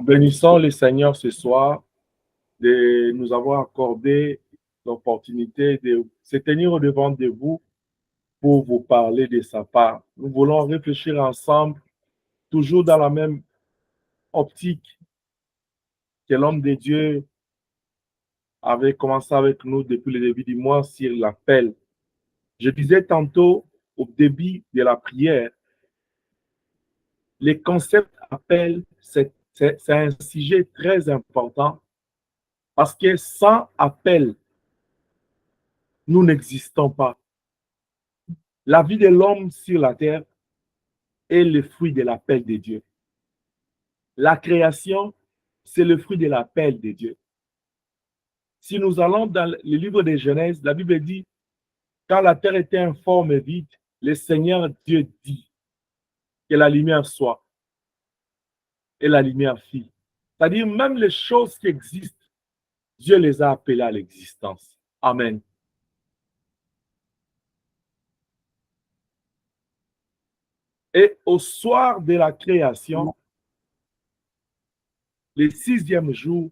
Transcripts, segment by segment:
Bénissons le Seigneur ce soir de nous avoir accordé l'opportunité de se tenir au devant de vous pour vous parler de sa part. Nous voulons réfléchir ensemble, toujours dans la même optique que l'homme de Dieu avait commencé avec nous depuis le début du mois sur l'appel. Je disais tantôt au début de la prière, le concept appel, c'est un sujet très important parce que sans appel, nous n'existons pas. La vie de l'homme sur la terre est le fruit de l'appel de Dieu. La création, c'est le fruit de l'appel de Dieu. Si nous allons dans le livre de Genèse, la Bible dit, quand la terre était informe et vide, le Seigneur Dieu dit que la lumière soit, et la lumière fit. C'est-à-dire, même les choses qui existent, Dieu les a appelées à l'existence. Amen. Et au soir de la création, le 6e jour,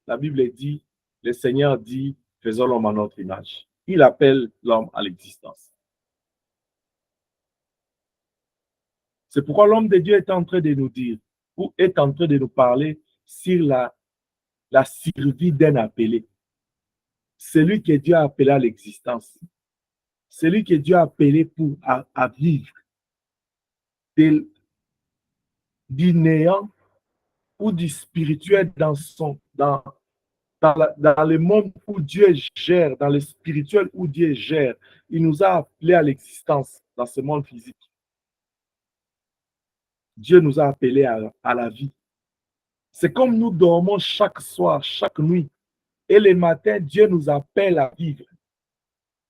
la Bible dit, le Seigneur dit, faisons l'homme à notre image. Il appelle l'homme à l'existence. C'est pourquoi l'homme de Dieu est en train de nous dire, ou est en train de nous parler sur la survie d'un appelé. Celui que Dieu a appelé à l'existence. Celui que Dieu a appelé à vivre du néant ou du spirituel dans le monde où Dieu gère, dans le spirituel où Dieu gère. Il nous a appelés à l'existence dans ce monde physique. Dieu nous a appelés à la vie. C'est comme nous dormons chaque soir, chaque nuit. Et le matin, Dieu nous appelle à vivre.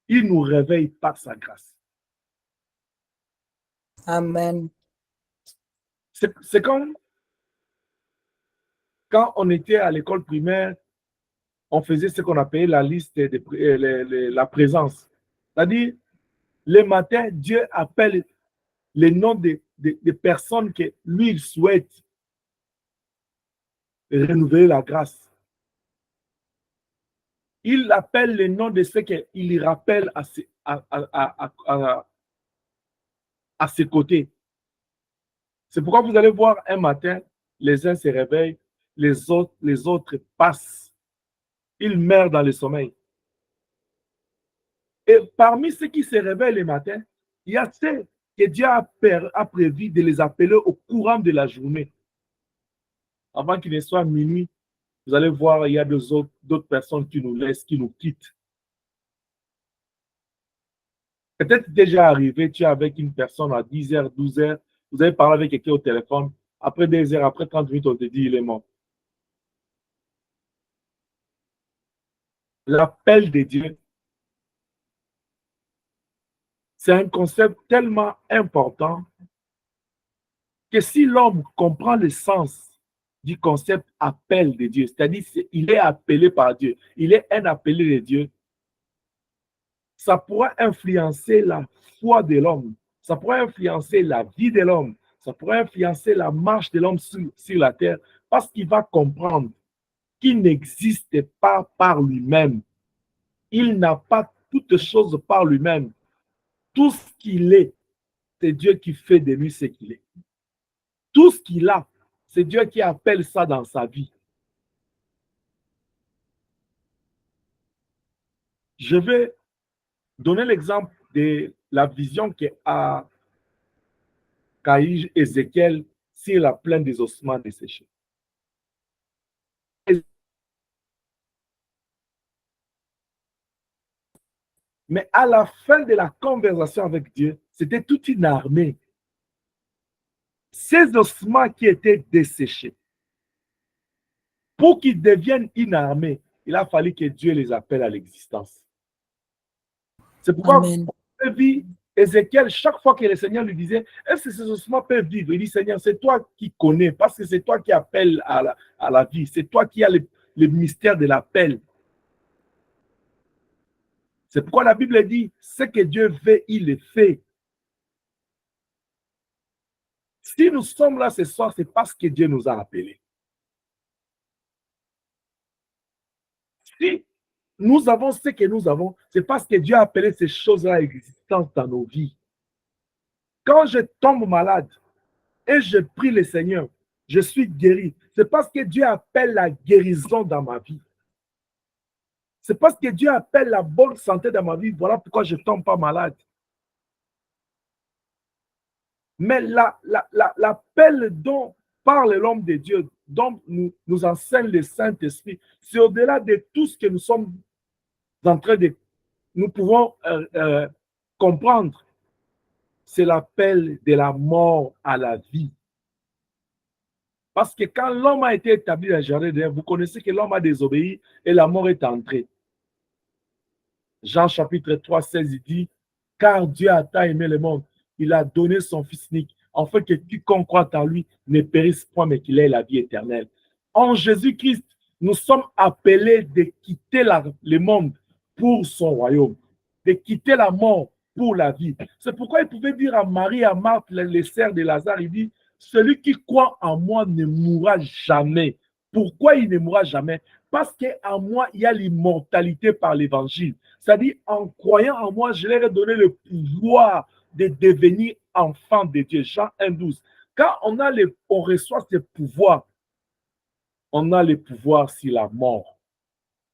Il nous réveille par sa grâce. Amen. C'est comme quand on était à l'école primaire, on faisait ce qu'on appelait la liste de la présence. C'est-à-dire, le matin, Dieu appelle les noms des personnes que lui, il souhaite renouveler la grâce. Il appelle les noms de ceux qu'il rappelle à ses côtés. C'est pourquoi vous allez voir un matin, les uns se réveillent, les autres passent. Ils meurent dans le sommeil. Et parmi ceux qui se réveillent le matin, il y a ceux que Dieu a prévu de les appeler au courant de la journée. Avant qu'il ne soit minuit, vous allez voir, il y a d'autres personnes qui nous laissent, qui nous quittent. Peut-être déjà arrivé, tu es avec une personne à 10h, 12h, vous avez parlé avec quelqu'un au téléphone, après 2 heures, après 30 minutes, on te dit il est mort. L'appel de Dieu, c'est un concept tellement important que si l'homme comprend le sens du concept appel de Dieu, c'est-à-dire qu'il est appelé par Dieu, il est un appelé de Dieu, ça pourra influencer la foi de l'homme, ça pourra influencer la vie de l'homme, ça pourra influencer la marche de l'homme sur la terre, parce qu'il va comprendre qu'il n'existe pas par lui-même. Il n'a pas toutes choses par lui-même. Tout ce qu'il est, c'est Dieu qui fait de lui ce qu'il est. Tout ce qu'il a, c'est Dieu qui appelle ça dans sa vie. Je vais donner l'exemple de la vision qu'a eu Ézéchiel sur la plaine des ossements desséchés. Mais à la fin de la conversation avec Dieu, c'était toute une armée. Ces ossements qui étaient desséchés, pour qu'ils deviennent une armée, il a fallu que Dieu les appelle à l'existence. C'est pourquoi on vit Ézéchiel, chaque fois que le Seigneur lui disait, est-ce que ces ossements peuvent vivre? Il dit, Seigneur, c'est toi qui connais, parce que c'est toi qui appelles à la vie, c'est toi qui as le mystère de l'appel. C'est pourquoi la Bible dit, ce que Dieu fait, il le fait. Si nous sommes là ce soir, c'est parce que Dieu nous a appelés. Si nous avons ce que nous avons, c'est parce que Dieu a appelé ces choses-là à l'existence dans nos vies. Quand je tombe malade et je prie le Seigneur, je suis guéri. C'est parce que Dieu appelle la guérison dans ma vie. C'est parce que Dieu appelle la bonne santé dans ma vie. Voilà pourquoi je ne tombe pas malade. Mais l'appel dont parle l'homme de Dieu, dont nous enseigne le Saint-Esprit, c'est au-delà de tout ce que nous sommes en train de... Nous pouvons comprendre. C'est l'appel de la mort à la vie. Parce que quand l'homme a été établi dans le jardin d'Èden, vous connaissez que l'homme a désobéi et la mort est entrée. Jean chapitre 3, 16, il dit, car Dieu a tant aimé le monde, il a donné son Fils unique, afin que quiconque croit en lui ne périsse point, mais qu'il ait la vie éternelle. En Jésus-Christ, nous sommes appelés de quitter le monde pour son royaume, de quitter la mort pour la vie. C'est pourquoi il pouvait dire à Marie, à Marthe, les sœurs de Lazare, il dit, celui qui croit en moi ne mourra jamais. Pourquoi il ne mourra jamais? Parce qu'en moi, il y a l'immortalité par l'évangile. C'est-à-dire, en croyant en moi, je leur ai donné le pouvoir de devenir enfant de Dieu. Jean 1, 12. Quand on reçoit ce pouvoir, on a le pouvoir sur la mort.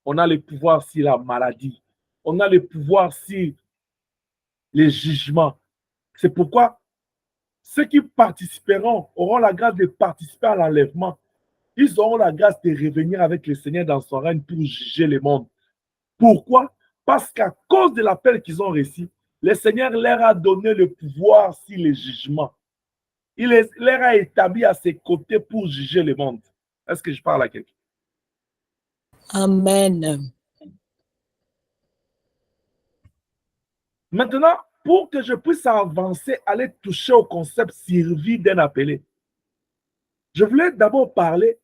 On a le pouvoir sur la maladie. On a le pouvoir sur les jugements. C'est pourquoi ceux qui participeront auront la grâce de participer à l'enlèvement. Ils auront la grâce de revenir avec le Seigneur dans son règne pour juger le monde. Pourquoi? Parce qu'à cause de l'appel qu'ils ont reçu, le Seigneur leur a donné le pouvoir sur les jugements. Il leur a établi à ses côtés pour juger le monde. Est-ce que je parle à quelqu'un? Amen. Maintenant, pour que je puisse avancer, aller toucher au concept survie d'un appelé, je voulais d'abord parler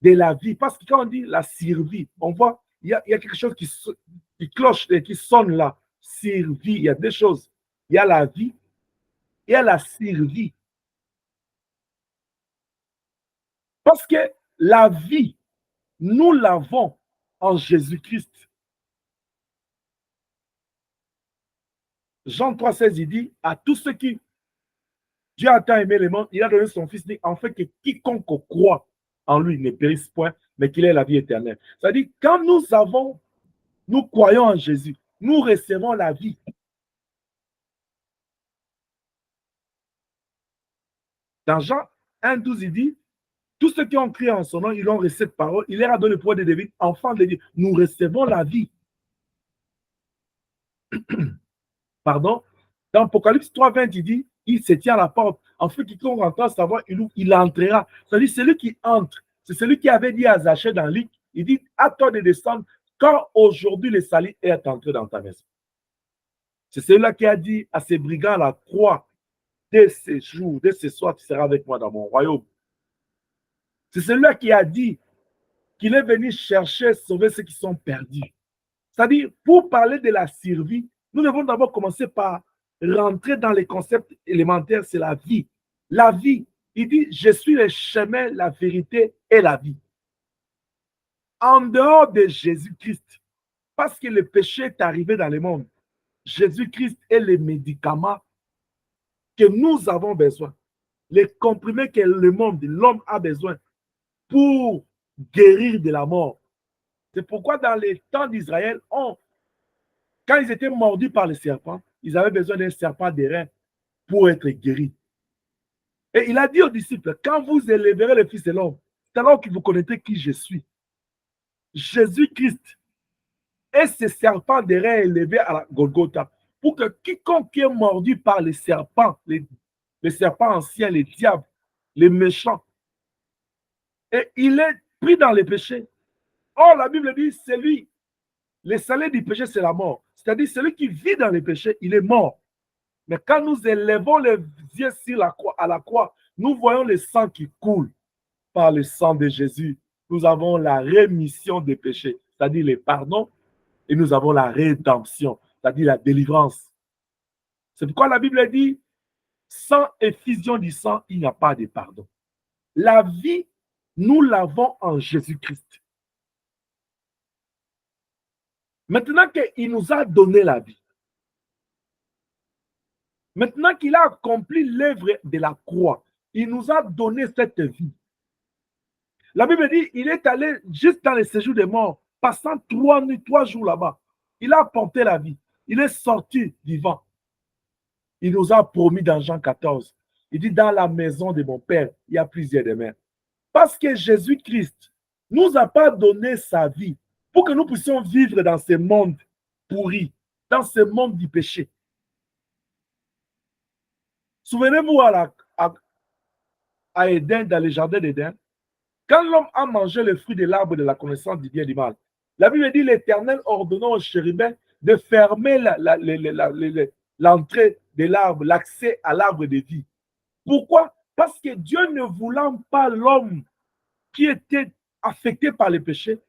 de la vie. Parce que quand on dit la survie, on voit, il y a quelque chose qui cloche, qui sonne là. Survie, il y a deux choses. Il y a la vie, il y a la survie. Parce que la vie, nous l'avons en Jésus-Christ. Jean 3, 16, il dit à tous ceux qui Dieu a tant aimé le monde, il a donné son Fils, en fait que quiconque croit en lui ne périsse point, mais qu'il ait la vie éternelle. C'est-à-dire, quand nous croyons en Jésus, nous recevons la vie. Dans Jean 1, 12, il dit, tous ceux qui ont crié en son nom, ils ont reçu cette parole, il leur a donné le pouvoir de devenir enfants de Dieu. Nous recevons la vie. Pardon. Dans Apocalypse 3, 20, il dit, il se tient à la porte. En fait, quiconque entend savoir, il entrera. C'est-à-dire, celui qui entre, c'est celui qui avait dit à Zachée dans Luc, il dit, à toi de descendre, quand aujourd'hui le salut est entré dans ta maison. C'est celui-là qui a dit à ses brigands à la croix, dès ce jour, dès ce soir, tu seras avec moi dans mon royaume. C'est celui-là qui a dit qu'il est venu chercher, sauver ceux qui sont perdus. C'est-à-dire, pour parler de la survie, nous devons d'abord commencer par rentrer dans les concepts élémentaires, c'est la vie. La vie, il dit, je suis le chemin, la vérité et la vie. En dehors de Jésus-Christ, parce que le péché est arrivé dans le monde, Jésus-Christ est le médicament que nous avons besoin, les comprimés que le monde, l'homme a besoin pour guérir de la mort. C'est pourquoi dans les temps d'Israël, quand ils étaient mordus par les serpents, ils avaient besoin d'un serpent d'airain pour être guéris. Et il a dit aux disciples, quand vous élèverez le Fils de l'homme, c'est alors que vous connaîtrez qui je suis. Jésus-Christ est ce serpent d'airain élevé à la Golgotha pour que quiconque est mordu par les serpents anciens, les diables, les méchants, et il est pris dans les péchés. Or, la Bible dit, c'est lui. Le salaire du péché, c'est la mort. C'est-à-dire, celui qui vit dans les péchés, il est mort. Mais quand nous élevons les yeux sur à la croix, nous voyons le sang qui coule. Par le sang de Jésus, nous avons la rémission des péchés, c'est-à-dire le pardon, et nous avons la rédemption, c'est-à-dire la délivrance. C'est pourquoi la Bible dit, sans effusion du sang, il n'y a pas de pardon. La vie, nous l'avons en Jésus-Christ. Maintenant qu'il nous a donné la vie, maintenant qu'il a accompli l'œuvre de la croix, il nous a donné cette vie. La Bible dit, il est allé juste dans les séjours des morts, passant 3 nuits, 3 jours là-bas. Il a apporté la vie. Il est sorti vivant. Il nous a promis dans Jean 14. Il dit, dans la maison de mon Père, il y a plusieurs demeures. Parce que Jésus-Christ nous a pas donné sa vie pour que nous puissions vivre dans ce monde pourri, dans ce monde du péché. Souvenez-vous à Éden, dans le jardin d'Éden, quand l'homme a mangé le fruit de l'arbre de la connaissance du bien et du mal, la Bible dit l'Éternel ordonnant aux chérubins de fermer l'entrée de l'arbre, l'accès à l'arbre de vie. Pourquoi? Parce que Dieu ne voulant pas l'homme qui était affecté par le péché,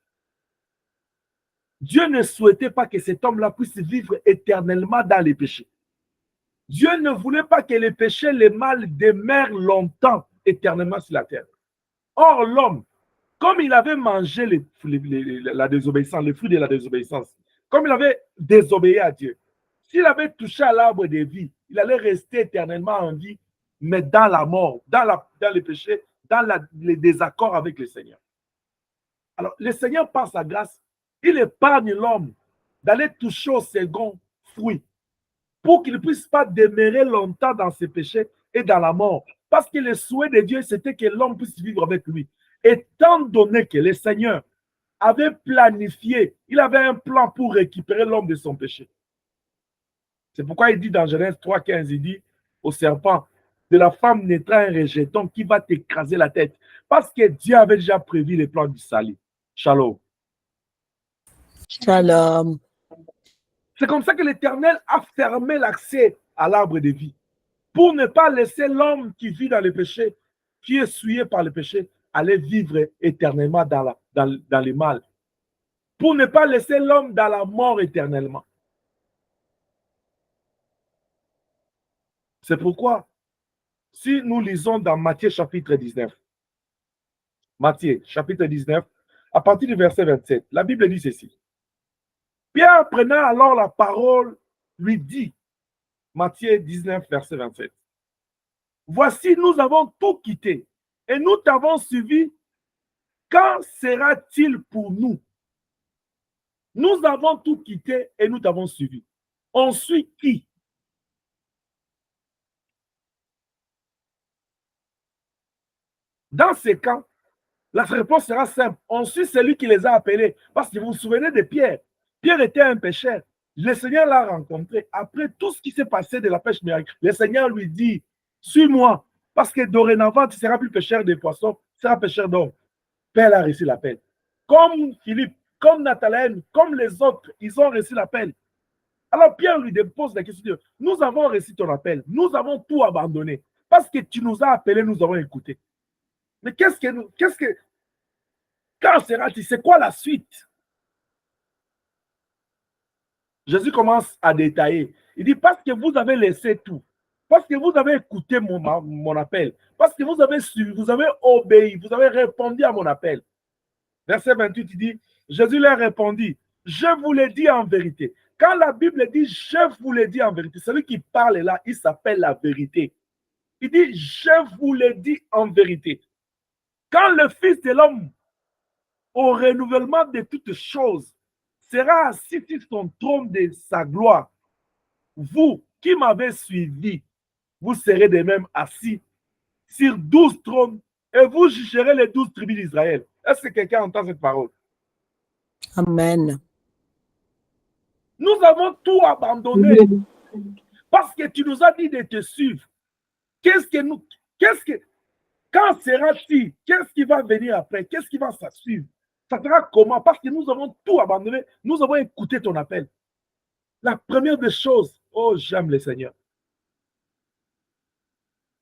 Dieu ne souhaitait pas que cet homme-là puisse vivre éternellement dans les péchés. Dieu ne voulait pas que les péchés, les mal demeurent longtemps, éternellement sur la terre. Or, l'homme, comme il avait mangé la désobéissance, le fruit de la désobéissance, comme il avait désobéi à Dieu, s'il avait touché à l'arbre de vie, il allait rester éternellement en vie, mais dans la mort, dans le péché, dans les désaccords avec le Seigneur. Alors, le Seigneur, par sa grâce, il épargne l'homme d'aller toucher au second fruit pour qu'il ne puisse pas demeurer longtemps dans ses péchés et dans la mort. Parce que le souhait de Dieu, c'était que l'homme puisse vivre avec lui. Étant donné que le Seigneur avait planifié, il avait un plan pour récupérer l'homme de son péché. C'est pourquoi il dit dans Genèse 3,15, il dit au serpent, de la femme naîtra un rejeton qui va t'écraser la tête. Parce que Dieu avait déjà prévu les plans du salut. Shalom. Shalom. C'est comme ça que l'Éternel a fermé l'accès à l'arbre de vie pour ne pas laisser l'homme qui vit dans le péché, qui est souillé par le péché, aller vivre éternellement dans le mal. Pour ne pas laisser l'homme dans la mort éternellement. C'est pourquoi, si nous lisons dans Matthieu chapitre 19, Matthieu chapitre 19, à partir du verset 27, la Bible dit ceci. Pierre, prenant alors la parole, lui dit, Matthieu 19, verset 27, voici, nous avons tout quitté et nous t'avons suivi. Quand sera-t-il pour nous? Nous avons tout quitté et nous t'avons suivi. On suit qui? Dans ces cas, la réponse sera simple. On suit celui qui les a appelés. Parce que vous vous souvenez de Pierre. Pierre était un pécheur. Le Seigneur l'a rencontré. Après tout ce qui s'est passé de la pêche miracle, le Seigneur lui dit, suis-moi. Parce que dorénavant, tu ne seras plus pêcheur de poissons, tu seras pêcheur d'hommes. Pierre a reçu l'appel. Comme Philippe, comme Nathanaël, comme les autres, ils ont reçu l'appel. Alors Pierre lui pose la question, nous avons reçu ton appel, nous avons tout abandonné. Parce que tu nous as appelés, nous avons écouté. Mais quand sera-t-il? C'est quoi la suite? Jésus commence à détailler. Il dit, parce que vous avez laissé tout, parce que vous avez écouté mon appel, parce que vous avez suivi, vous avez obéi, vous avez répondu à mon appel. Verset 28, il dit, Jésus leur répondit, je vous l'ai dit en vérité. Quand la Bible dit, je vous l'ai dit en vérité, celui qui parle là, il s'appelle la vérité. Il dit, je vous l'ai dit en vérité. Quand le Fils de l'homme, au renouvellement de toutes choses, sera assis sur son trône de sa gloire, vous qui m'avez suivi, vous serez de même assis sur 12 trônes et vous jugerez les 12 tribus d'Israël. Est-ce que quelqu'un entend cette parole? Amen. Nous avons tout abandonné parce que tu nous as dit de te suivre. Quand sera-t-il? Qu'est-ce qui va venir après? Qu'est-ce qui va se suivre? Ça sera comment? Parce que nous avons tout abandonné. Nous avons écouté ton appel. La première des choses, oh, j'aime le Seigneur.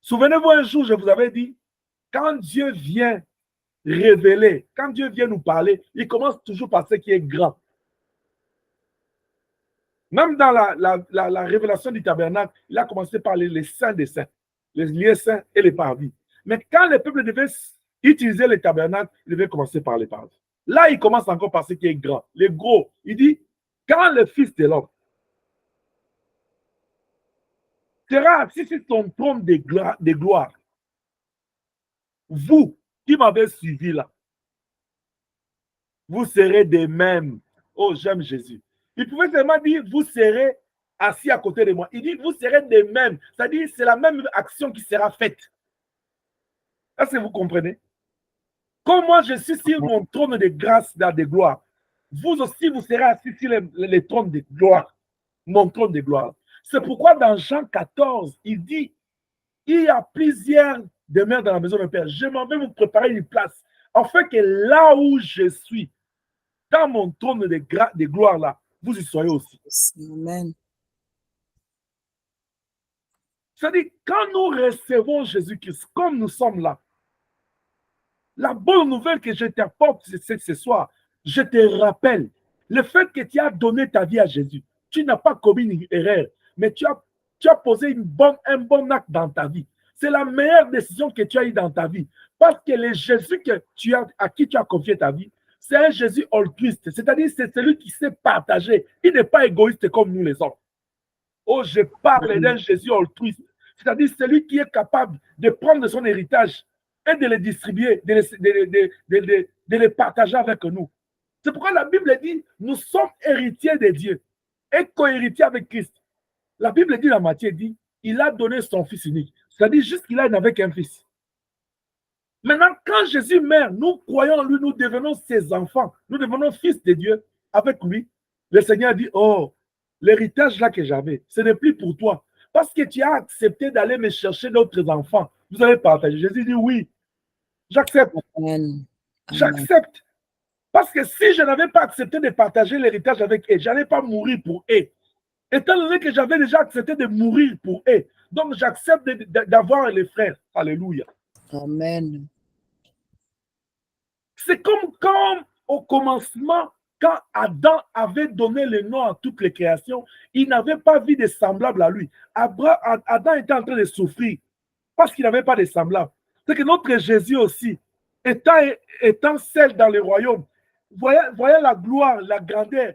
Souvenez-vous, un jour, je vous avais dit, quand Dieu vient révéler, quand Dieu vient nous parler, il commence toujours par ce qui est grand. Même dans la révélation du tabernacle, il a commencé par les saints des saints, les lieux saints et les parvis. Mais quand le peuple devait utiliser le tabernacle, il devait commencer par les parvis. Là, il commence encore par ce qui est grand, les gros. Il dit, Quand le Fils de l'homme sera assis sur son trône de gloire, vous qui m'avez suivi là, vous serez des mêmes. Oh, j'aime Jésus. Il pouvait seulement dire, vous serez assis à côté de moi. Il dit, vous serez des mêmes. C'est-à-dire, c'est la même action qui sera faite. Est-ce que vous comprenez? Comme moi, je suis sur mon trône de grâce, de gloire, vous aussi, vous serez assis sur les trônes de gloire. Mon trône de gloire. C'est pourquoi dans Jean 14, il dit, il y a plusieurs demeures dans la maison de Père. Je m'en vais vous préparer une place. Afin que là où je suis, dans mon trône de gloire là, vous y soyez aussi. Amen. C'est-à-dire, quand nous recevons Jésus-Christ, comme nous sommes là, la bonne nouvelle que je t'apporte ce soir, je te rappelle, le fait que tu as donné ta vie à Jésus, tu n'as pas commis une erreur, mais tu as posé un bon acte dans ta vie. C'est la meilleure décision que tu as eue dans ta vie. Parce que le Jésus à qui tu as confié ta vie, c'est un Jésus altruiste, c'est-à-dire c'est celui qui sait partager. Il n'est pas égoïste comme nous les hommes. Oh, je parle d'un Jésus altruiste, c'est-à-dire celui qui est capable de prendre son héritage et de le distribuer, de le partager avec nous. C'est pourquoi la Bible dit, nous sommes héritiers de Dieu et co-héritiers avec Christ. La Bible dit dans Matthieu, dit, il a donné son fils unique. C'est-à-dire jusqu'il n'avait qu'un fils. Maintenant, quand Jésus meurt, nous croyons en lui, nous devenons ses enfants. Nous devenons fils de Dieu avec lui. Le Seigneur dit, oh, l'héritage là que j'avais, ce n'est plus pour toi. Parce que tu as accepté d'aller me chercher d'autres enfants. Vous avez partagé. Jésus dit, oui, j'accepte. J'accepte. Parce que si je n'avais pas accepté de partager l'héritage avec eux, je n'allais pas mourir pour eux. Étant donné que j'avais déjà accepté de mourir pour eux, donc j'accepte d'avoir les frères. Alléluia. Amen. C'est comme au commencement, quand Adam avait donné le nom à toutes les créations, il n'avait pas vu de semblable à lui. Adam était en train de souffrir parce qu'il n'avait pas de semblable. C'est que notre Jésus aussi, étant seul dans le royaume, voyant la gloire, la grandeur,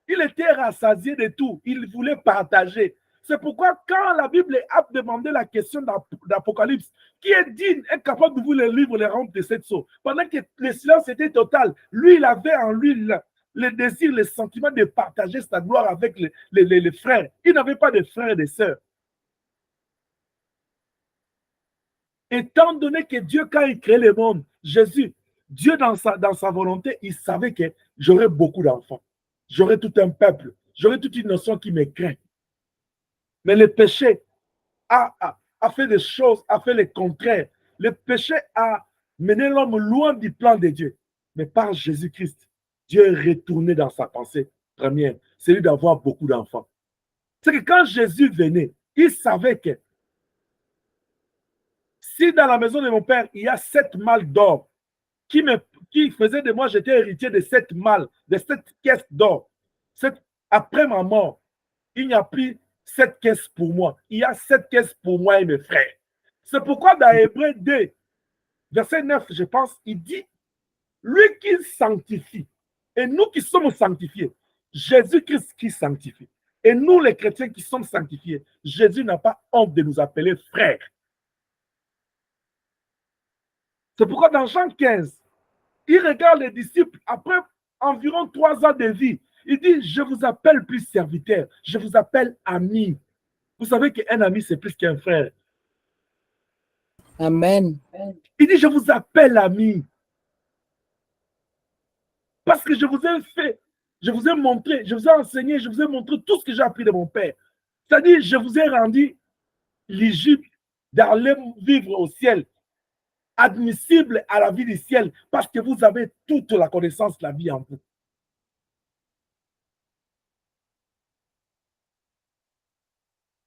il était rassasié de tout. Il voulait partager. C'est pourquoi quand la Bible a demandé la question d'Apocalypse, qui est digne, est capable de vous les livres, les rendre de cette sorte, pendant que le silence était total, lui, il avait en lui le désir, le sentiment de partager sa gloire avec les frères. Il n'avait pas de frères et de sœurs. Étant donné que Dieu, quand il crée le monde, Jésus, Dieu dans sa volonté, il savait que j'aurais beaucoup d'enfants. J'aurais tout un peuple. J'aurais toute une nation qui me craint. Mais le péché a fait des choses, a fait le contraire. Le péché a mené l'homme loin du plan de Dieu. Mais par Jésus-Christ, Dieu est retourné dans sa pensée première, celui d'avoir beaucoup d'enfants. C'est que quand Jésus venait, il savait que si dans la maison de mon père, il y a 7 malles d'or qui faisait de moi, j'étais héritier de 7 malles, de 7 caisses d'or. Après ma mort, il n'y a plus 7 caisses pour moi. Il y a 7 caisses pour moi et mes frères. C'est pourquoi dans Hébreux 2, verset 9, je pense, il dit, lui qui sanctifie, et nous qui sommes sanctifiés, Jésus-Christ qui sanctifie, et nous les chrétiens qui sommes sanctifiés, Jésus n'a pas honte de nous appeler frères. C'est pourquoi dans Jean 15, il regarde les disciples après environ 3 ans de vie. Il dit, je vous appelle plus serviteur, je vous appelle ami. Vous savez qu'un ami, c'est plus qu'un frère. Amen. Il dit, je vous appelle ami. Parce que je vous ai fait, je vous ai montré, je vous ai enseigné, je vous ai montré tout ce que j'ai appris de mon père. C'est-à-dire, je vous ai rendu l'éligible d'aller vivre au ciel, admissible à la vie du ciel, parce que vous avez toute la connaissance de la vie en vous.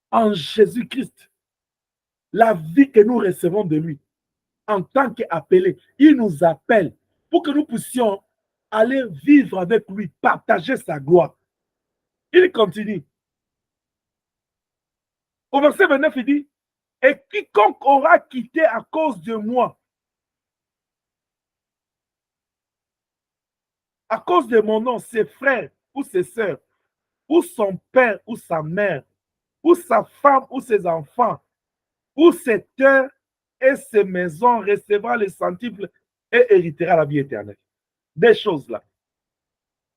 En Jésus-Christ, la vie que nous recevons de lui, en tant qu'appelé, il nous appelle pour que nous puissions aller vivre avec lui, partager sa gloire. Il continue. Au verset 29, il dit, et quiconque aura quitté à cause de moi, à cause de mon nom, ses frères ou ses sœurs, ou son père ou sa mère, ou sa femme ou ses enfants, ou ses terres et ses maisons, recevra le centuple et héritera la vie éternelle. Des choses là.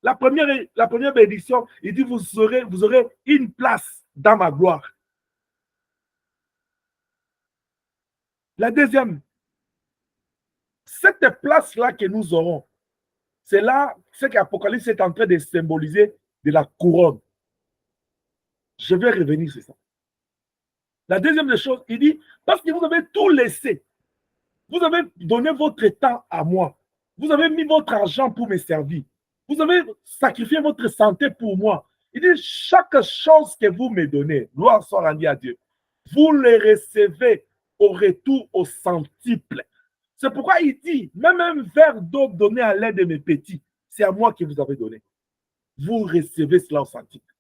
La première bénédiction, il dit, vous aurez une place dans ma gloire. La deuxième, cette place-là que nous aurons, c'est là ce qu'Apocalypse est en train de symboliser de la couronne. Je vais revenir sur ça. La deuxième des choses, il dit, parce que vous avez tout laissé, vous avez donné votre temps à moi, vous avez mis votre argent pour me servir, vous avez sacrifié votre santé pour moi. Il dit, chaque chose que vous me donnez, gloire soit rendue à Dieu, vous les recevez au retour au centuple. C'est pourquoi il dit, même un verre d'eau donné à l'aide de mes petits, c'est à moi que vous avez donné. Vous recevez cela au centuple.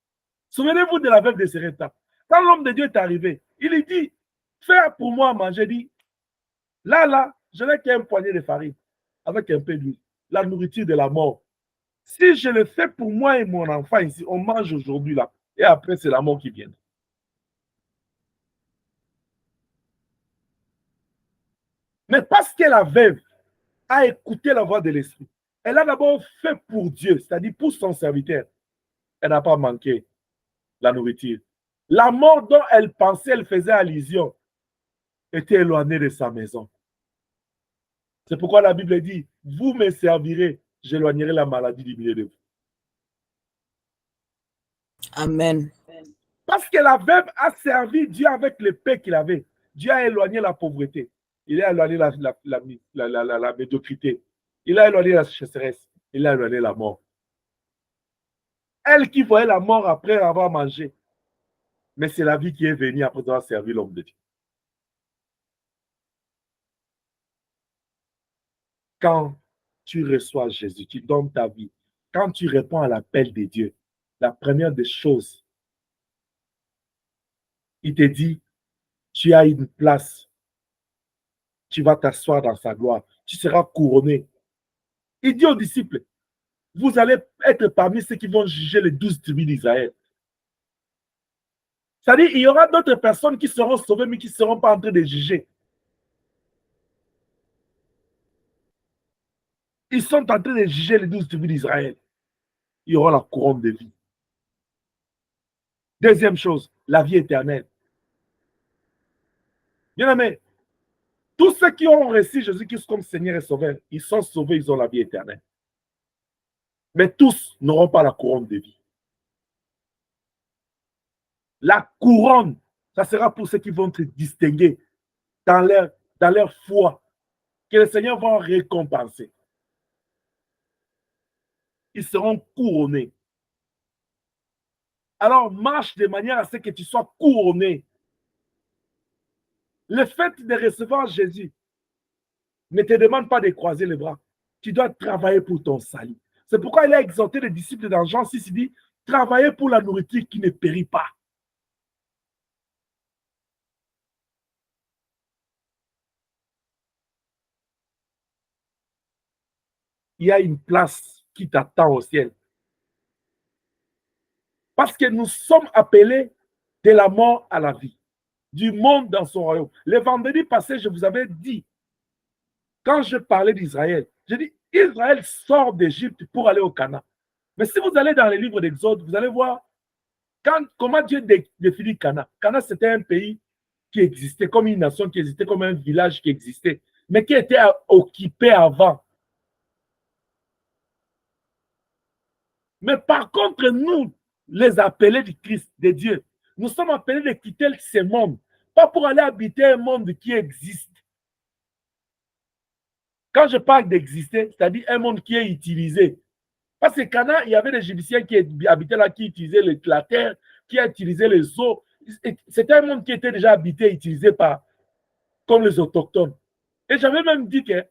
Souvenez-vous de la veuve de Sarepta. Quand l'homme de Dieu est arrivé, il lui dit, fais pour moi à manger. Il dit, là, je n'ai qu'un poignet de farine avec un peu d'huile, la nourriture de la mort. Si je le fais pour moi et mon enfant ici, on mange aujourd'hui là, et après c'est la mort qui vient. Mais parce que la veuve a écouté la voix de l'esprit, elle a d'abord fait pour Dieu, c'est-à-dire pour son serviteur. Elle n'a pas manqué la nourriture. La mort dont elle pensait, elle faisait allusion, était éloignée de sa maison. C'est pourquoi la Bible dit, vous me servirez, j'éloignerai la maladie du milieu de vous. Amen. Parce que la veuve a servi Dieu avec le paix qu'il avait. Dieu a éloigné la pauvreté. Il a éloigné la médiocrité. Il a éloigné la sécheresse. Il a éloigné la mort. Elle qui voyait la mort après avoir mangé. Mais c'est la vie qui est venue après avoir servi l'homme de Dieu. Quand tu reçois Jésus, tu donnes ta vie. Quand tu réponds à l'appel de Dieu, la première des choses, il te dit, tu as une place. Tu vas t'asseoir dans sa gloire. Tu seras couronné. Il dit aux disciples, vous allez être parmi ceux qui vont juger les 12 tribus d'Israël. C'est-à-dire, il y aura d'autres personnes qui seront sauvées, mais qui ne seront pas en train de juger. Ils sont en train de juger les 12 tribus d'Israël. Il y aura la couronne de vie. Deuxième chose, la vie éternelle. Bien aimé, tous ceux qui ont reçu Jésus-Christ comme Seigneur et Sauveur, ils sont sauvés, ils ont la vie éternelle. Mais tous n'auront pas la couronne de vie. La couronne, ça sera pour ceux qui vont se distinguer dans leur foi, que le Seigneur va récompenser. Ils seront couronnés. Alors, marche de manière à ce que tu sois couronné. Le fait de recevoir Jésus ne te demande pas de croiser les bras. Tu dois travailler pour ton salut. C'est pourquoi il a exhorté les disciples dans Jean 6, il dit, travaillez pour la nourriture qui ne périt pas. Il y a une place qui t'attend au ciel. Parce que nous sommes appelés de la mort à la vie, du monde dans son royaume. Le vendredi passé, je vous avais dit, quand je parlais d'Israël, je dis, Israël sort d'Égypte pour aller au Canaan. Mais si vous allez dans les livres d'Exode, vous allez voir comment Dieu définit Canaan. Canaan, c'était un pays qui existait, comme une nation qui existait, comme un village qui existait, mais qui était occupé avant. Mais par contre, nous, les appelés du Christ, de Dieu, nous sommes appelés de quitter ce monde, pas pour aller habiter un monde qui existe. Quand je parle d'exister, c'est-à-dire un monde qui est utilisé. Parce que Canaan, il y avait des Égyptiens qui habitaient là, qui utilisaient la terre, qui utilisaient les eaux. C'était un monde qui était déjà habité, utilisé comme les autochtones. Et j'avais même dit que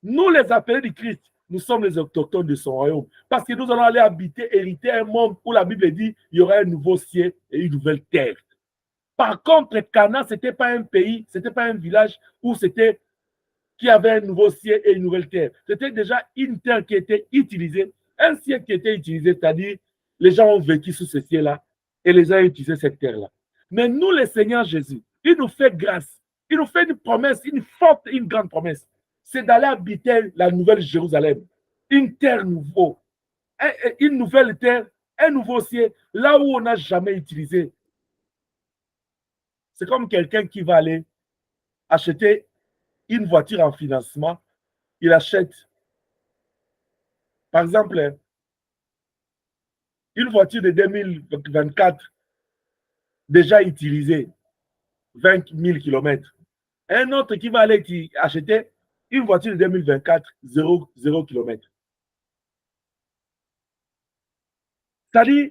nous, les appelés du Christ, nous sommes les autochtones de son royaume. Parce que nous allons aller habiter, hériter un monde où la Bible dit il y aura un nouveau ciel et une nouvelle terre. Par contre, Canaan, ce n'était pas un pays, ce n'était pas un village où c'était qui avait un nouveau ciel et une nouvelle terre. C'était déjà une terre qui était utilisée, un ciel qui était utilisé, c'est-à-dire les gens ont vécu sous ce ciel-là et les gens ont utilisé cette terre-là. Mais nous, le Seigneur Jésus, il nous fait grâce. Il nous fait une promesse, une forte, une grande promesse. C'est d'aller habiter la nouvelle Jérusalem. Une terre nouveau, une nouvelle terre, un nouveau ciel, là où on n'a jamais utilisé. C'est comme quelqu'un qui va aller acheter une voiture en financement. Il achète, par exemple, une voiture de 2024 déjà utilisée, 20 000 km. Un autre qui va aller acheter une voiture de 2024, 0 km. C'est-à-dire,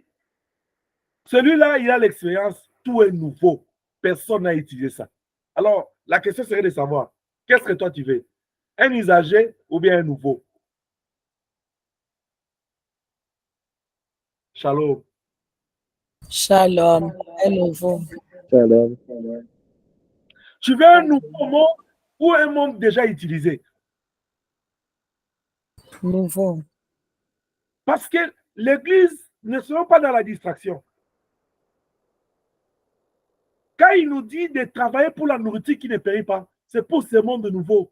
celui-là, il a l'expérience, tout est nouveau. Personne n'a utilisé ça. Alors, la question serait de savoir, qu'est-ce que toi tu veux? Un usager ou bien un nouveau? Shalom. Shalom. Un nouveau. Shalom. Tu veux un nouveau monde ou un monde déjà utilisé? Nouveau. Parce que l'Église ne sera pas dans la distraction. Quand il nous dit de travailler pour la nourriture qui ne périt pas, c'est pour ce monde nouveau.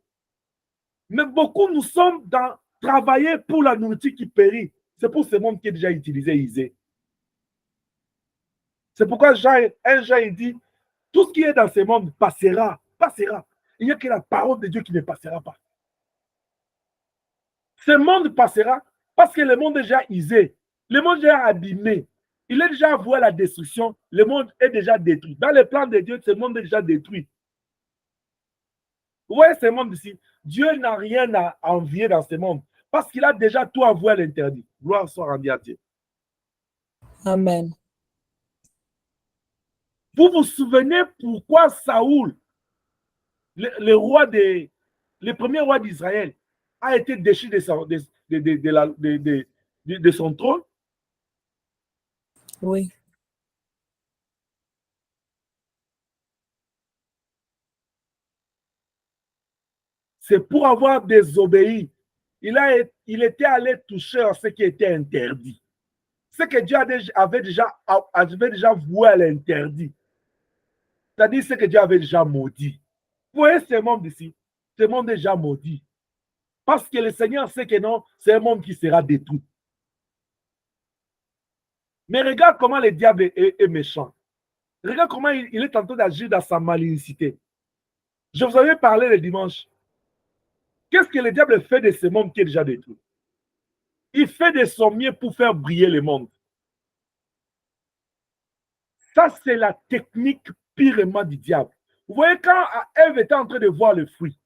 Mais beaucoup, nous sommes dans travailler pour la nourriture qui périt. C'est pour ce monde qui est déjà utilisé, usé. C'est pourquoi un Jean, il dit, tout ce qui est dans ce monde passera, passera. Il n'y a que la parole de Dieu qui ne passera pas. Ce monde passera parce que le monde est déjà usé. Le monde est déjà abîmé. Il est déjà voué à la destruction. Le monde est déjà détruit. Dans le plan de Dieu, ce monde est déjà détruit. Vous voyez ce monde ici? Dieu n'a rien à envier dans ce monde parce qu'il a déjà tout avoué à l'interdit. Gloire soit rendue à Dieu. Amen. Vous vous souvenez pourquoi Saoul, le premier roi d'Israël, a été déchu de son trône? Oui. C'est pour avoir désobéi. Il était allé toucher à ce qui était interdit. Ce que Dieu avait déjà voué à l'interdit. C'est-à-dire ce que Dieu avait déjà maudit. Vous voyez ce monde ici? Ce monde est déjà maudit. Parce que le Seigneur sait que non, c'est un monde qui sera détruit. Mais regarde comment le diable est méchant. Regarde comment il est en train d'agir dans sa malicité. Je vous avais parlé le dimanche. Qu'est-ce que le diable fait de ce monde qui est déjà détruit? Il fait de son mieux pour faire briller le monde. Ça, c'est la technique purement du diable. Vous voyez, quand Ève était en train de voir le fruit,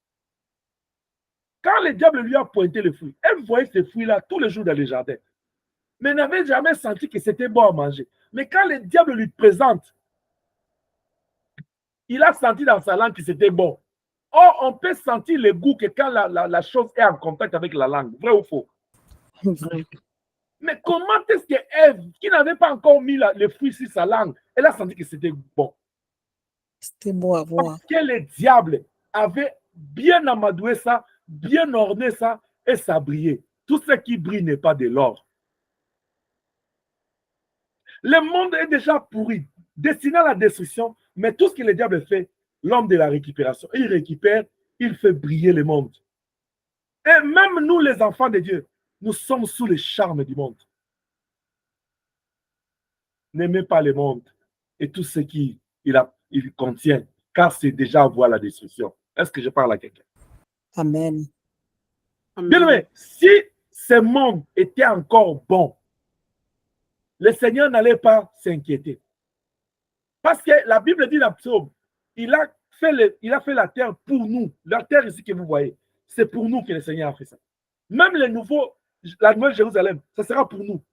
quand le diable lui a pointé le fruit, elle voyait ce fruit-là tous les jours dans le jardin, mais n'avait jamais senti que c'était bon à manger. Mais quand le diable lui présente, il a senti dans sa langue que c'était bon. Or, on peut sentir le goût que quand la chose est en contact avec la langue. Vrai ou faux? Vrai. Mais comment est-ce que Ève, qui n'avait pas encore mis le fruit sur sa langue, elle a senti que c'était bon? C'était beau à voir. Parce que le diable avait bien amadoué ça, bien orné ça, et ça brillait. Tout ce qui brille n'est pas de l'or. Le monde est déjà pourri, destiné à la destruction, mais tout ce que le diable fait, l'homme de la récupération, il récupère, il fait briller le monde. Et même nous, les enfants de Dieu, nous sommes sous le charme du monde. N'aimez pas le monde et tout ce qu'il contient, car c'est déjà à voir la destruction. Est-ce que je parle à quelqu'un? Amen. Bien aimé, si ce monde était encore bon, le Seigneur n'allait pas s'inquiéter. Parce que la Bible dit dans le psaume, il a fait la terre pour nous. La terre ici que vous voyez, c'est pour nous que le Seigneur a fait ça. Même la nouvelle Jérusalem, ça sera pour nous.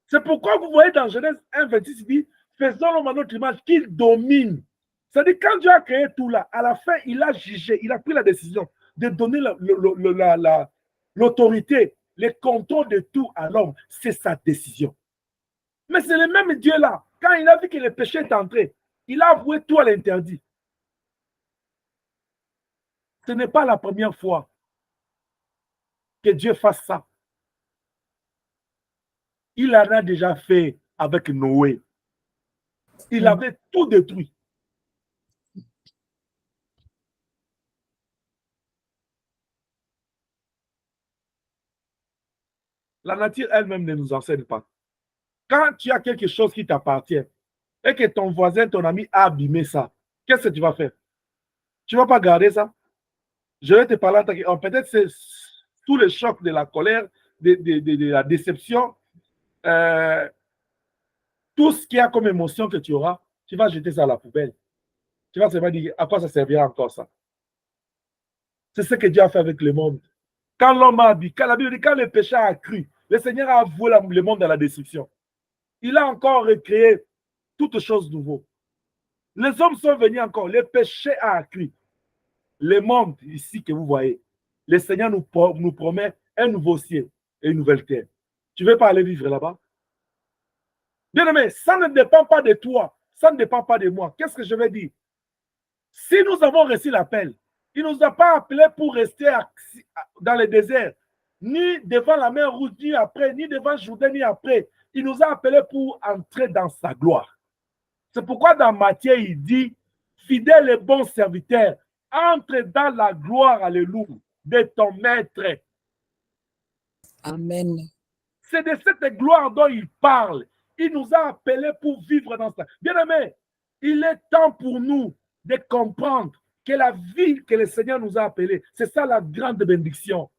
C'est pourquoi vous voyez dans Genèse 1, 26, il dit, faisons l'homme à notre image qu'il domine. C'est-à-dire, quand Dieu a créé tout là, à la fin, il a jugé, il a pris la décision de donner l'autorité, le contrôle de tout à l'homme. C'est sa décision. Mais c'est le même Dieu là. Quand il a vu que le péché est entré, il a avoué tout à l'interdit. Ce n'est pas la première fois que Dieu fasse ça. Il en a déjà fait avec Noé. Il avait tout détruit. La nature elle-même ne nous enseigne pas. Quand tu as quelque chose qui t'appartient et que ton voisin, ton ami a abîmé ça, qu'est-ce que tu vas faire? Tu ne vas pas garder ça? Je vais te parler en peut-être c'est sous le choc de la colère, de la déception, tout ce qu'il y a comme émotion que tu auras, tu vas jeter ça à la poubelle. Tu vas seulement dire à quoi ça servira encore ça. C'est ce que Dieu a fait avec le monde. Quand l'homme a dit, quand la Bible dit, quand le péché a cru, le Seigneur a avoué le monde dans la destruction. Il a encore recréé toutes choses nouvelles. Les hommes sont venus encore, le péché a accru. Le monde ici que vous voyez, le Seigneur nous promet un nouveau ciel et une nouvelle terre. Tu ne veux pas aller vivre là-bas? Bien aimé, ça ne dépend pas de toi, ça ne dépend pas de moi. Qu'est-ce que je vais dire? Si nous avons reçu l'appel, il ne nous a pas appelés pour rester dans le désert, ni devant la mer Rouge, ni après, ni devant Jourdain, ni après. Il nous a appelés pour entrer dans sa gloire. C'est pourquoi dans Matthieu, il dit, fidèle et bon serviteur, entre dans la gloire, alléluia, de ton maître. Amen. C'est de cette gloire dont il parle. Il nous a appelés pour vivre dans ça. Bien aimé, il est temps pour nous de comprendre que la vie que le Seigneur nous a appelée, c'est ça la grande bénédiction.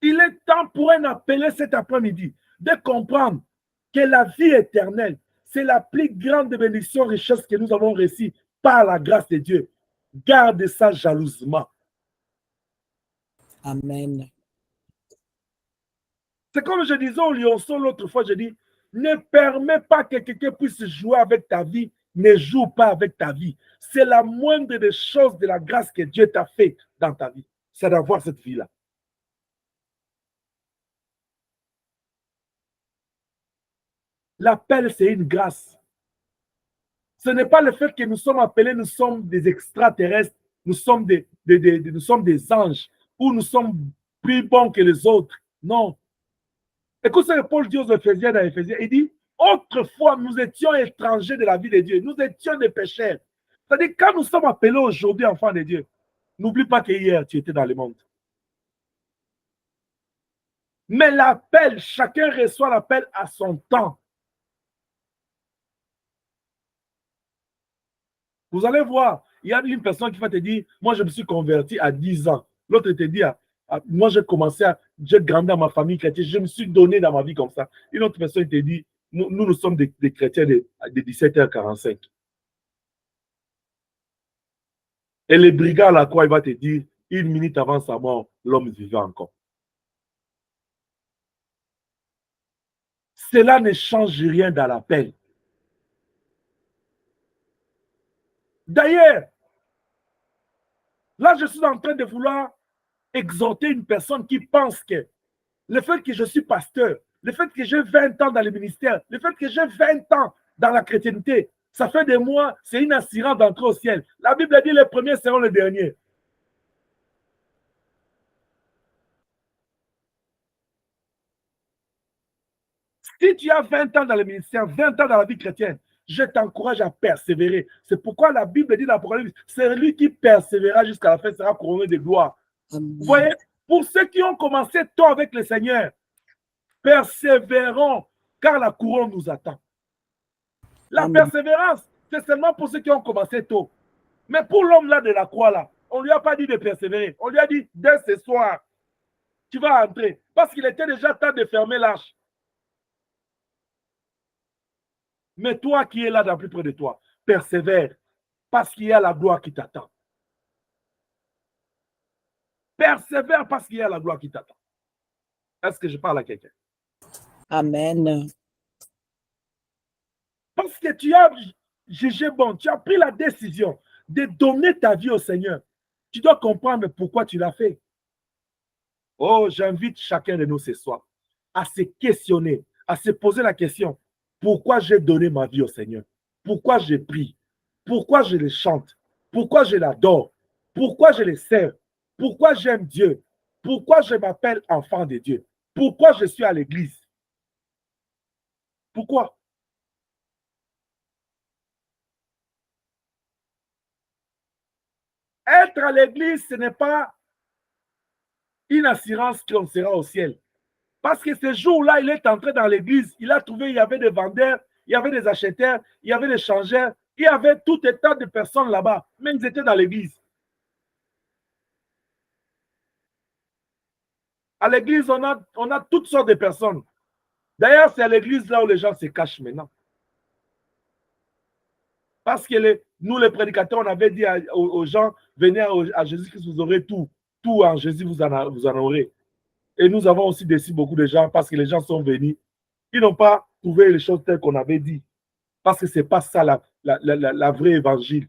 Il est temps pour un appelé cet après-midi de comprendre que la vie éternelle, c'est la plus grande bénédiction, richesse que nous avons reçue par la grâce de Dieu. Garde ça jalousement. Amen. C'est comme je disais au Lionceau l'autre fois, je dis, ne permets pas que quelqu'un puisse jouer avec ta vie, ne joue pas avec ta vie. C'est la moindre des choses de la grâce que Dieu t'a fait dans ta vie. C'est d'avoir cette vie-là. L'appel, c'est une grâce. Ce n'est pas le fait que nous sommes appelés, nous sommes des extraterrestres, nous sommes nous sommes des anges, ou nous sommes plus bons que les autres. Non. Écoute ce que Paul dit aux Éphésiens dans Éphésiens. Il dit, autrefois, nous étions étrangers de la vie de Dieu. Nous étions des pécheurs. C'est-à-dire, quand nous sommes appelés aujourd'hui enfants de Dieu, n'oublie pas que hier, tu étais dans le monde. Mais l'appel, chacun reçoit l'appel à son temps. Vous allez voir, il y a une personne qui va te dire, moi je me suis converti à 10 ans. L'autre te dit, moi j'ai grandi dans ma famille chrétienne, je me suis donné dans ma vie comme ça. Une autre personne te dit, nous sommes des chrétiens de 17h45. Et le brigand à la croix, il va te dire, 1 minute avant sa mort, l'homme vivait encore. Cela ne change rien dans l'appel. D'ailleurs, là, je suis en train de vouloir exhorter une personne qui pense que le fait que je suis pasteur, le fait que j'ai 20 ans dans le ministère, le fait que j'ai 20 ans dans la chrétienté, ça fait de moi, c'est une assurance d'entrer au ciel. La Bible dit les premiers seront les derniers. Si tu as 20 ans dans le ministère, 20 ans dans la vie chrétienne, je t'encourage à persévérer. C'est pourquoi la Bible dit dans l'Apocalypse, c'est lui qui persévérera jusqu'à la fin sera couronné de gloire. Amen. Vous voyez, pour ceux qui ont commencé tôt avec le Seigneur, persévérons, car la couronne nous attend. La Amen. persévérance, c'est seulement pour ceux qui ont commencé tôt. Mais pour l'homme là de la croix là, on ne lui a pas dit de persévérer. On lui a dit, dès ce soir, tu vas entrer. Parce qu'il était déjà temps de fermer l'arche. Mais toi qui es là dans plus près de toi, persévère, parce qu'il y a la gloire qui t'attend. Persévère parce qu'il y a la gloire qui t'attend. Est-ce que je parle à quelqu'un? Amen. Parce que tu as jugé bon, tu as pris la décision de donner ta vie au Seigneur. Tu dois comprendre pourquoi tu l'as fait. Oh, j'invite chacun de nous ce soir à se questionner, à se poser la question, pourquoi j'ai donné ma vie au Seigneur? Pourquoi je prie? Pourquoi je le chante? Pourquoi je l'adore? Pourquoi je le sers? Pourquoi j'aime Dieu? Pourquoi je m'appelle enfant de Dieu? Pourquoi je suis à l'église? Pourquoi? Être à l'église, ce n'est pas une assurance qu'on sera au ciel. Parce que ce jour-là, il est entré dans l'église, il a trouvé, il y avait des vendeurs, il y avait des acheteurs, il y avait des changeurs, il y avait tout un tas de personnes là-bas, mais ils étaient dans l'église. À l'église, on a toutes sortes de personnes. D'ailleurs, c'est à l'église là où les gens se cachent maintenant. Parce que nous, les prédicateurs, on avait dit aux gens, venez à Jésus-Christ, vous aurez tout. Tout en Jésus, vous en aurez. Et nous avons aussi déçu beaucoup de gens parce que les gens sont venus. Ils n'ont pas trouvé les choses telles qu'on avait dit. Parce que ce n'est pas ça la vraie évangile.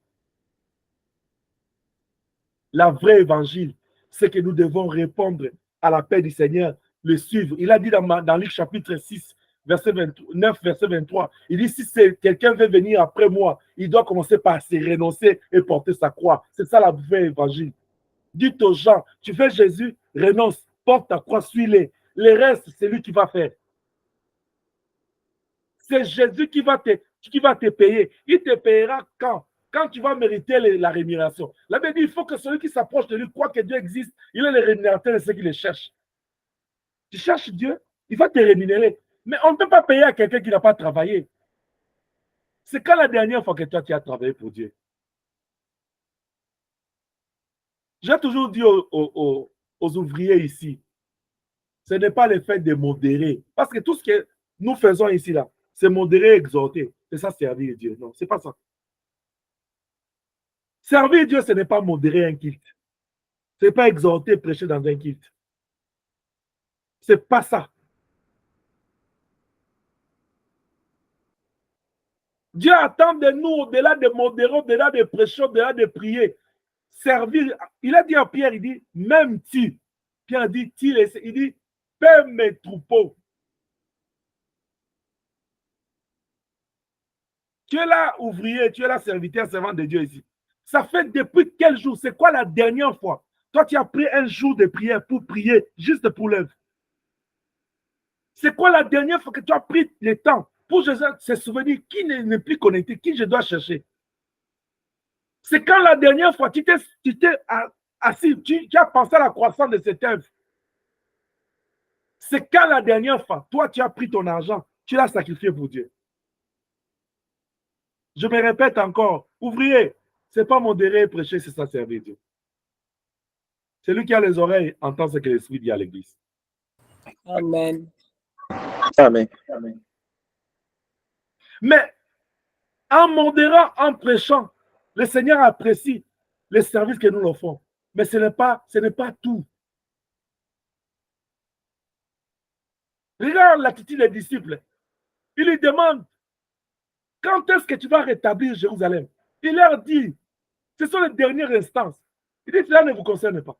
La vraie évangile, c'est que nous devons répondre à l'appel du Seigneur, le suivre. Il a dit dans Luc chapitre 6, verset 29, verset 23, il dit, si quelqu'un veut venir après moi, il doit commencer par se renoncer et porter sa croix. C'est ça la vraie évangile. Dites aux gens, tu veux Jésus, renonce, porte ta croix, suis-le. Le reste, c'est lui qui va faire. C'est Jésus qui va te payer. Il te payera quand? Quand tu vas mériter la rémunération. La Bible dit, il faut que celui qui s'approche de lui croit que Dieu existe. Il est le rémunérateur de ceux qui le cherchent. Tu cherches Dieu, il va te rémunérer. Mais on ne peut pas payer à quelqu'un qui n'a pas travaillé. C'est quand la dernière fois que toi, tu as travaillé pour Dieu? J'ai toujours dit aux ouvriers ici, ce n'est pas le fait de modérer. Parce que tout ce que nous faisons ici, là, c'est modérer, exhorter. C'est ça, servir Dieu. Non, ce n'est pas ça. Servir Dieu, ce n'est pas modérer un culte. Ce n'est pas exhorter, prêcher dans un culte. Ce n'est pas ça. Dieu attend de nous, au-delà de modérer, au-delà de prêcher, au-delà de prier. Servir. Il a dit à Pierre, il dit, même tu. Pierre dit, il dit, paie mes troupeaux. Tu es là, ouvrier, tu es là, serviteur, servant de Dieu ici. Ça fait depuis quel jour? C'est quoi la dernière fois? Toi, tu as pris un jour de prière pour prier, juste pour l'œuvre. C'est quoi la dernière fois que tu as pris le temps pour se souvenir qui n'est plus connecté, qui je dois chercher? C'est quand la dernière fois tu t'es assis, tu as pensé à la croissance de cette œuvre. C'est quand la dernière fois, toi, tu as pris ton argent, tu l'as sacrifié pour Dieu. Je me répète encore, ouvrier, ce n'est pas modérer et prêcher, c'est ça servir Dieu. Celui qui a les oreilles entend ce que l'Esprit dit à l'Église. Amen. Amen. Mais en modérant, en prêchant, le Seigneur apprécie les services que nous leur faisons. Mais ce n'est pas tout. Regarde l'attitude des disciples. Il lui demande, quand est-ce que tu vas rétablir Jérusalem? Il leur dit, ce sont les dernières instances. Il dit, cela ne vous concerne pas.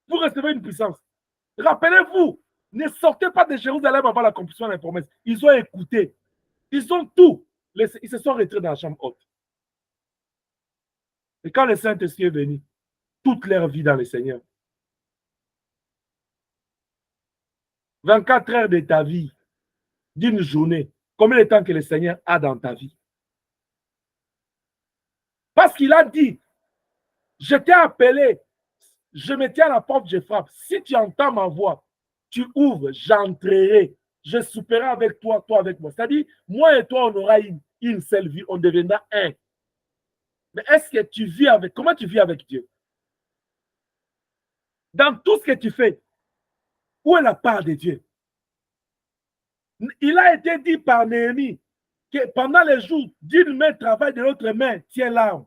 Vous recevez une puissance. Rappelez-vous, ne sortez pas de Jérusalem avant l'accomplissement de la promesse. Ils ont écouté. Ils ont tout. Ils se sont retirés dans la chambre haute. Et quand le Saint-Esprit est venu, toute leur vie dans le Seigneur, 24 heures de ta vie, d'une journée, combien de temps que le Seigneur a dans ta vie? Parce qu'il a dit, je t'ai appelé, je me tiens à la porte, je frappe. Si tu entends ma voix, tu ouvres, j'entrerai, je souperai avec toi, toi avec moi. C'est-à-dire, moi et toi, on aura une seule vie, on deviendra un. Mais est-ce que tu vis avec, comment tu vis avec Dieu? Dans tout ce que tu fais, où est la part de Dieu? Il a été dit par Néhémie que pendant les jours, d'une main travaille, de l'autre main tient l'arme.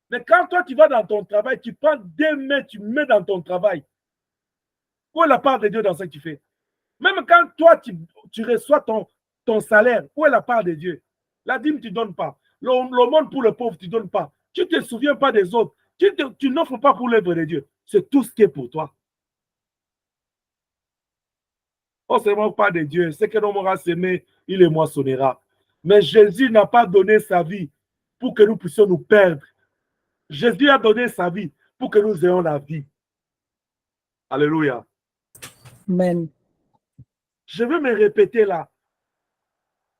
Mais quand toi tu vas dans ton travail, tu prends deux mains, tu mets dans ton travail. Où est la part de Dieu dans ce que tu fais? Même quand toi tu reçois ton salaire, où est la part de Dieu? La dîme, tu ne donnes pas. L'aumône pour le pauvre, tu ne donnes pas. Tu ne te souviens pas des autres. Tu n'offres pas pour l'œuvre de Dieu. C'est tout ce qui est pour toi. On ne se moque pas de Dieu. Ce que l'homme aura semé, il le moissonnera. Mais Jésus n'a pas donné sa vie pour que nous puissions nous perdre. Jésus a donné sa vie pour que nous ayons la vie. Alléluia. Amen. Je veux me répéter là.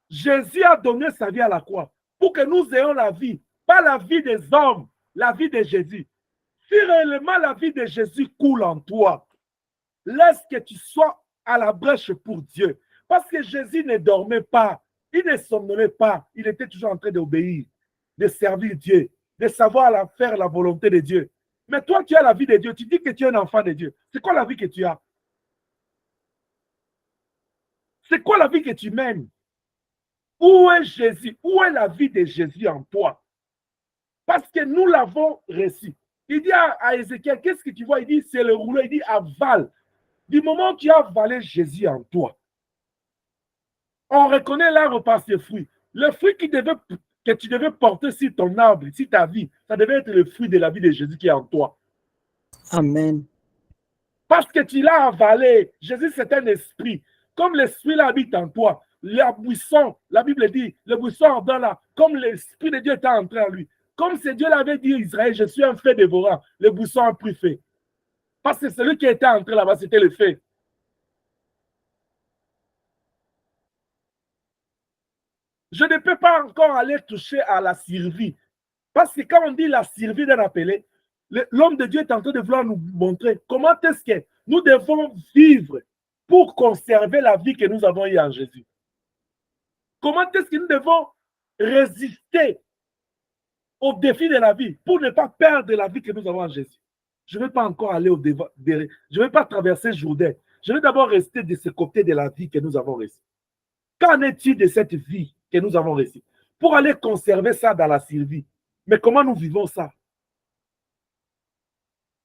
Jésus a donné sa vie à la croix pour que nous ayons la vie, pas la vie des hommes, la vie de Jésus. Si réellement la vie de Jésus coule en toi, laisse que tu sois à la brèche pour Dieu. Parce que Jésus ne dormait pas, il ne somnolait pas, il était toujours en train d'obéir, de servir Dieu, de savoir faire la volonté de Dieu. Mais toi, tu as la vie de Dieu, tu dis que tu es un enfant de Dieu. C'est quoi la vie que tu as? C'est quoi la vie que tu mènes? Où est Jésus? Où est la vie de Jésus en toi? Parce que nous l'avons reçu. Il dit à Ézéchiel, qu'est-ce que tu vois? Il dit, c'est le rouleau. Il dit, avale. Du moment où tu as avalé Jésus en toi, on reconnaît l'arbre par ses fruits. Le fruit que tu devais porter sur ton arbre, sur ta vie, ça devait être le fruit de la vie de Jésus qui est en toi. Amen. Parce que tu l'as avalé. Jésus, c'est un esprit. Comme l'esprit habite en toi, le buisson, la Bible dit, le buisson ardent là, comme l'esprit de Dieu est entré en lui. Comme c'est Dieu l'avait dit à Israël, je suis un feu dévorant, le buisson a pris feu. Parce que celui qui était entré là-bas, c'était le feu. Je ne peux pas encore aller toucher à la survie. Parce que quand on dit la survie d'un appelé, l'homme de Dieu est en train de vouloir nous montrer comment est-ce que nous devons vivre pour conserver la vie que nous avons eue en Jésus. Comment est-ce que nous devons résister au défi de la vie pour ne pas perdre la vie que nous avons en Jésus. Je ne vais pas encore aller je ne vais pas traverser Jourdain. Je vais d'abord rester de ce côté de la vie que nous avons reçue. Qu'en est-il de cette vie que nous avons reçue? Pour aller conserver ça dans la survie. Mais comment nous vivons ça?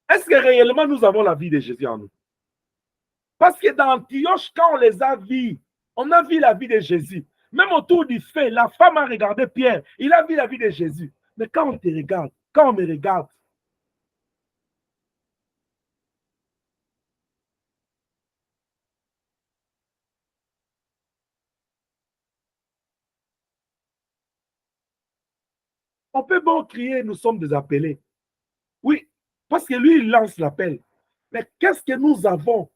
Est-ce que réellement nous avons la vie de Jésus en nous? Parce que dans Antioche, quand on les a vus, on a vu la vie de Jésus. Même autour du fait, la femme a regardé Pierre. Il a vu la vie de Jésus. Mais quand on te regarde, quand on me regarde, on peut bon crier, nous sommes des appelés. Oui, parce que lui, il lance l'appel. Mais qu'est-ce que nous avons?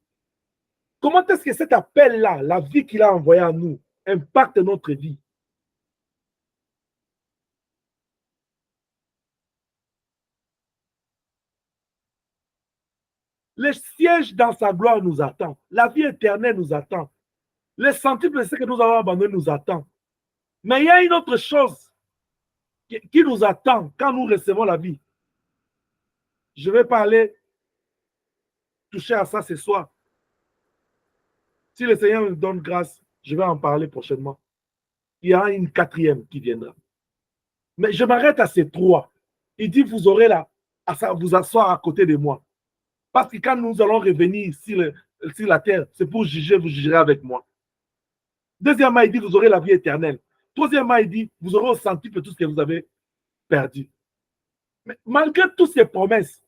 Comment est-ce que cet appel-là, la vie qu'il a envoyée à nous, impacte notre vie? Le siège dans sa gloire nous attend. La vie éternelle nous attend. Le centuple de ce que nous avons abandonné nous attend. Mais il y a une autre chose qui nous attend quand nous recevons la vie. Je ne vais pas aller toucher à ça ce soir. Si le Seigneur nous donne grâce, je vais en parler prochainement. Il y a une quatrième qui viendra. Mais je m'arrête à ces trois. Il dit, vous aurez là, à vous asseoir à côté de moi. Parce que quand nous allons revenir sur la terre, c'est pour juger, vous jugerez avec moi. Deuxièmement, il dit, vous aurez la vie éternelle. Troisièmement, il dit, vous aurez ressenti tout ce que vous avez perdu. Mais malgré toutes ces promesses,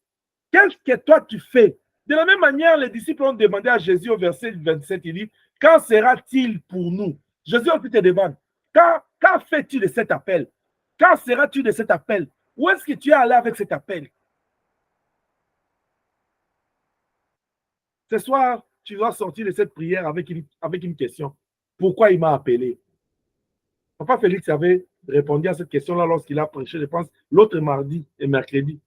qu'est-ce que toi tu fais? De la même manière, les disciples ont demandé à Jésus au verset 27, il dit, quand sera-t-il pour nous? Jésus aussi te demande, quand fais-tu de cet appel? Quand seras-tu de cet appel? Où est-ce que tu es allé avec cet appel? Ce soir, tu dois sortir de cette prière avec une question. Pourquoi il m'a appelé? Papa Félix avait répondu à cette question-là lorsqu'il a prêché, je pense, l'autre mardi et mercredi.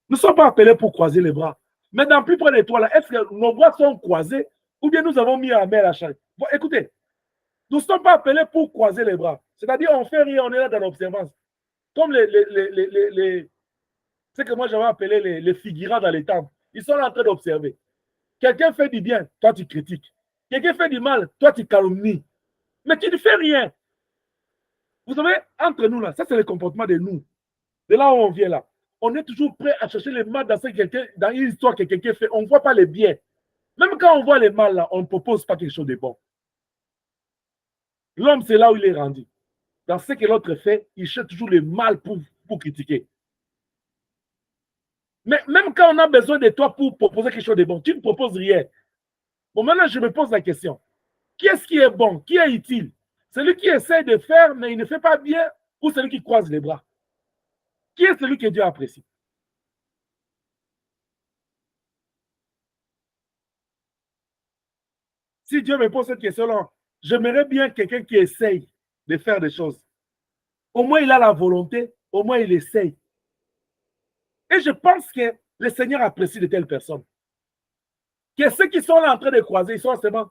Nous ne sommes pas appelés pour croiser les bras. Mais dans plus près de toi, est-ce que nos bras sont croisés ou bien nous avons mis la main à la charge? Bon, écoutez, nous ne sommes pas appelés pour croiser les bras. C'est-à-dire, on fait rien, on est là dans l'observance. Comme ce que moi j'avais appelé les figurants dans les temples. Ils sont là en train d'observer. Quelqu'un fait du bien, toi tu critiques. Quelqu'un fait du mal, toi tu calomnies. Mais tu ne fais rien. Vous savez, entre nous là, ça c'est le comportement de nous. De là où on vient là. On est toujours prêt à chercher les mal dans une histoire que quelqu'un fait. On ne voit pas les biens. Même quand on voit les mal là, on ne propose pas quelque chose de bon. L'homme, c'est là où il est rendu. Dans ce que l'autre fait, il cherche toujours le mal pour critiquer. Mais même quand on a besoin de toi pour proposer quelque chose de bon, tu ne proposes rien. Bon, maintenant, je me pose la question. Qui est-ce qui est bon? Qui est utile? Celui qui essaie de faire, mais il ne fait pas bien, ou celui qui croise les bras? Qui est celui que Dieu apprécie? Si Dieu me pose cette question-là, j'aimerais bien quelqu'un qui essaye de faire des choses. Au moins, il a la volonté, au moins, il essaye. Et je pense que le Seigneur apprécie de telles personnes. Que ceux qui sont là en train de croiser, ils sont seulement.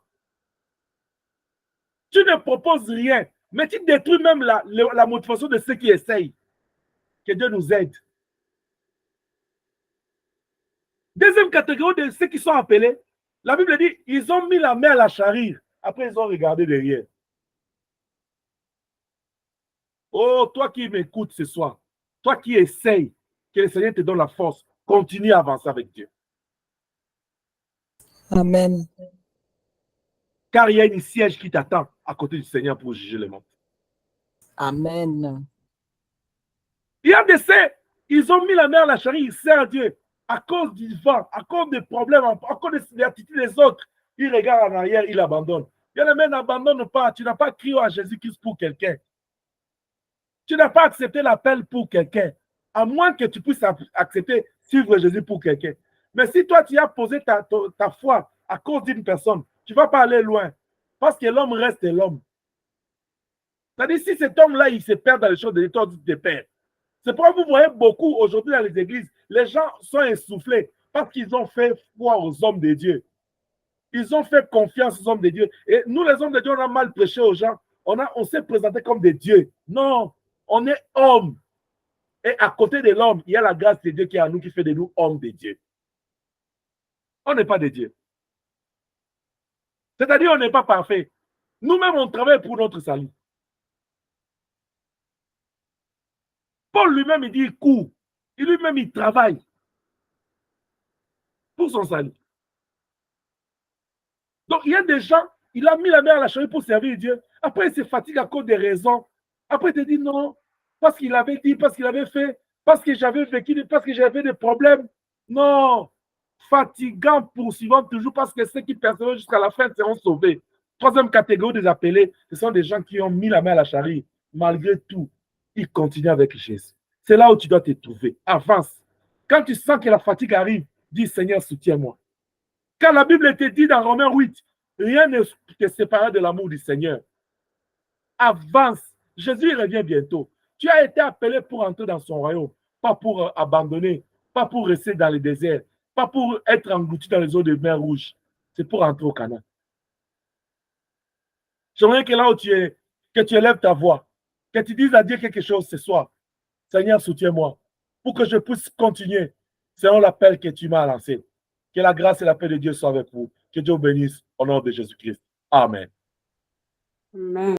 Tu ne proposes rien, mais tu détruis même la motivation de ceux qui essayent. Que Dieu nous aide. Deuxième catégorie de ceux qui sont appelés, la Bible dit, ils ont mis la main à la charrue. Après, ils ont regardé derrière. Oh, toi qui m'écoutes ce soir, toi qui essayes, que le Seigneur te donne la force, continue à avancer avec Dieu. Amen. Car il y a une siège qui t'attend à côté du Seigneur pour juger le monde. Amen. Il y a des saints, ils ont mis la main à la charrue, ils servent Dieu. À cause du vent, à cause des problèmes, à cause des attitudes des autres, ils regardent en arrière, ils abandonnent. Il y a les mains n'abandonnent pas. Tu n'as pas crié à Jésus-Christ pour quelqu'un. Tu n'as pas accepté l'appel pour quelqu'un. À moins que tu puisses accepter suivre Jésus pour quelqu'un. Mais si toi, tu as posé ta foi à cause d'une personne, tu ne vas pas aller loin. Parce que l'homme reste l'homme. C'est-à-dire, si cet homme-là, il se perd dans les choses de l'histoire du père. C'est pourquoi vous voyez beaucoup aujourd'hui dans les églises, les gens sont essoufflés parce qu'ils ont fait foi aux hommes de Dieu. Ils ont fait confiance aux hommes de Dieu. Et nous, les hommes de Dieu, on a mal prêché aux gens. On s'est présenté comme des dieux. Non, on est hommes. Et à côté de l'homme, il y a la grâce de Dieu qui est à nous, qui fait de nous hommes de Dieu. On n'est pas des dieux. C'est-à-dire, on n'est pas parfait. Nous-mêmes, on travaille pour notre salut. Paul lui-même, il dit, il court. Et lui-même, il travaille pour son salut. Donc, il y a des gens, il a mis la main à la charrue pour servir Dieu. Après, il se fatigue à cause des raisons. Après, il te dit non, parce qu'il avait dit, parce qu'il avait fait, parce que j'avais vécu, parce que j'avais des problèmes. Non, fatigant, poursuivant toujours, parce que ceux qui persévèrent jusqu'à la fin seront sauvés. Troisième catégorie des appelés, ce sont des gens qui ont mis la main à la charrue. Malgré tout, ils continuent avec Jésus. C'est là où tu dois te trouver. Avance. Quand tu sens que la fatigue arrive, dis Seigneur, soutiens-moi. Car la Bible te dit dans Romains 8, rien ne te séparera de l'amour du Seigneur. Avance. Jésus revient bientôt. Tu as été appelé pour entrer dans son royaume, pas pour abandonner, pas pour rester dans le désert, pas pour être englouti dans les eaux de mer rouge. C'est pour entrer au Canaan. J'aimerais que là où tu es, que tu élèves ta voix, que tu dises à Dieu quelque chose ce soir. Seigneur, soutiens-moi pour que je puisse continuer selon l'appel que tu m'as lancé. Que la grâce et la paix de Dieu soient avec vous. Que Dieu vous bénisse au nom de Jésus-Christ. Amen. Amen.